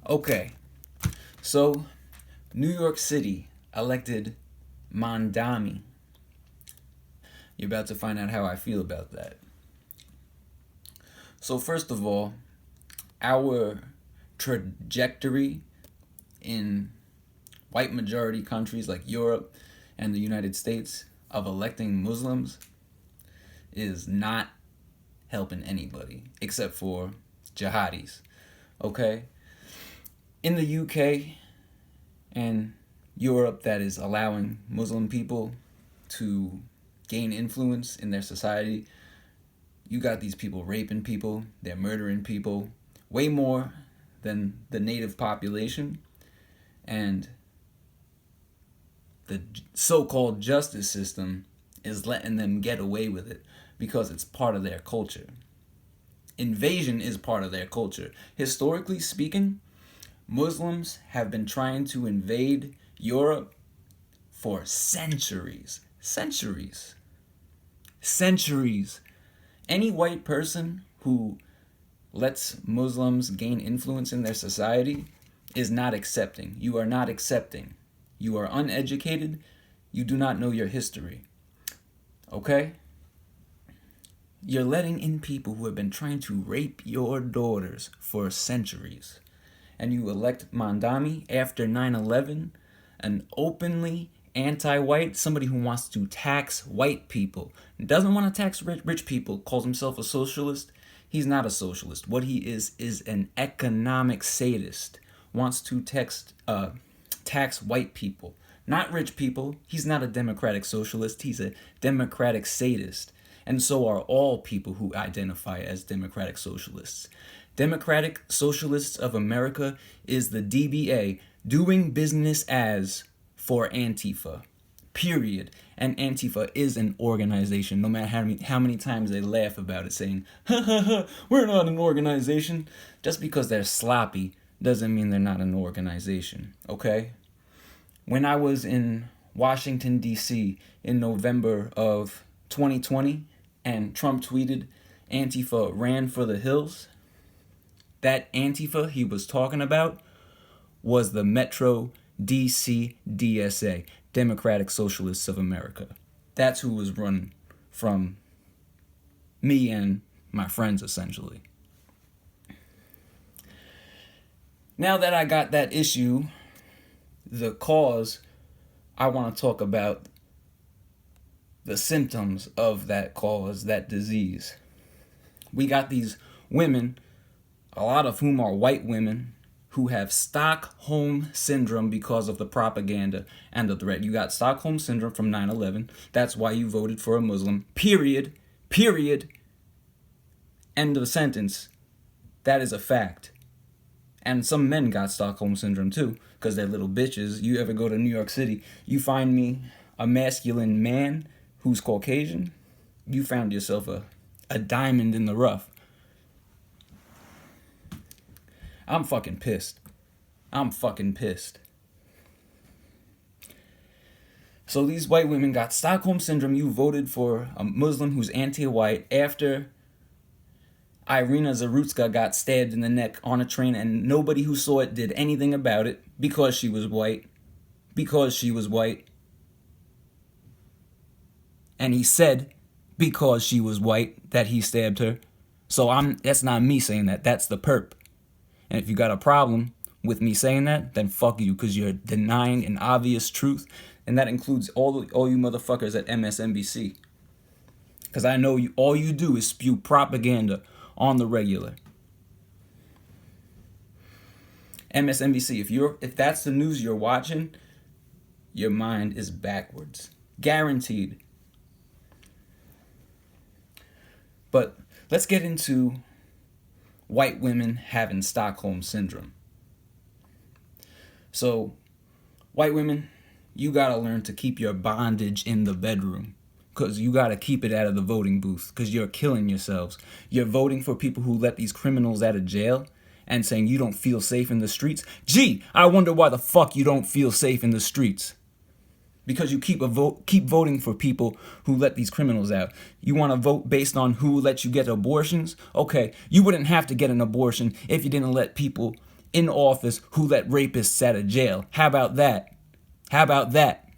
Okay, so New York City elected Mamdani. You're about to find out how I feel about that. So, first of all, our trajectory in white majority countries like Europe and the United States of electing Muslims is not helping anybody except for jihadis. Okay? In the UK and Europe, that is allowing Muslim people to gain influence in their society, you got these people raping people, they're murdering people, way more than the native population, and the so-called justice system is letting them get away with it because it's part of their culture. Invasion is part of their culture. Historically speaking, Muslims have been trying to invade Europe for centuries. Centuries. Centuries. Any white person who lets Muslims gain influence in their society is not accepting. You are not accepting. You are uneducated. You do not know your history. Okay? You're letting in people who have been trying to rape your daughters for centuries. And you elect Mamdani after 9/11, an openly anti-white, somebody who wants to tax white people, doesn't want to tax rich people, calls himself a socialist. He's not a socialist. What he is an economic sadist, wants to tax white people, not rich people. He's not a democratic socialist. He's a democratic sadist. And so are all people who identify as democratic socialists. Democratic Socialists of America is the DBA, doing business as for Antifa, period. And Antifa is an organization, no matter how many times they laugh about it, saying, ha ha ha, we're not an organization. Just because they're sloppy doesn't mean they're not an organization, okay? When I was in Washington, D.C. in November of 2020, and Trump tweeted, Antifa ran for the hills, that Antifa he was talking about was the Metro DC DSA, Democratic Socialists of America. That's who was run from me and my friends, essentially. Now that I got that issue, the cause, I want to talk about the symptoms of that cause, that disease. We got these women, a lot of whom are white women, who have Stockholm Syndrome because of the propaganda and the threat. You got Stockholm Syndrome from 9/11. That's why you voted for a Muslim. Period. Period. End of sentence. That is a fact. And some men got Stockholm Syndrome too, because they're little bitches. You ever go to New York City, you find me a masculine man who's Caucasian, you found yourself a diamond in the rough. I'm fucking pissed. I'm fucking pissed. So these white women got Stockholm Syndrome. You voted for a Muslim who's anti-white after Irina Zarutska got stabbed in the neck on a train, and nobody who saw it did anything about it because she was white. Because she was white. And he said because she was white that he stabbed her. So that's not me saying that. That's the perp. And if you got a problem with me saying that, then fuck you, because you're denying an obvious truth. And that includes all you motherfuckers at MSNBC. Because I know all you do is spew propaganda on the regular. MSNBC, if that's the news you're watching, your mind is backwards. Guaranteed. But let's get into white women having Stockholm Syndrome. So, white women, you gotta learn to keep your bondage in the bedroom. Because you gotta keep it out of the voting booth. Because you're killing yourselves. You're voting for people who let these criminals out of jail and saying you don't feel safe in the streets. Gee, I wonder why the fuck you don't feel safe in the streets. Because you keep voting for people who let these criminals out. You want to vote based on who let you get abortions? Okay, you wouldn't have to get an abortion if you didn't let people in office who let rapists out of jail. How about that? How about that?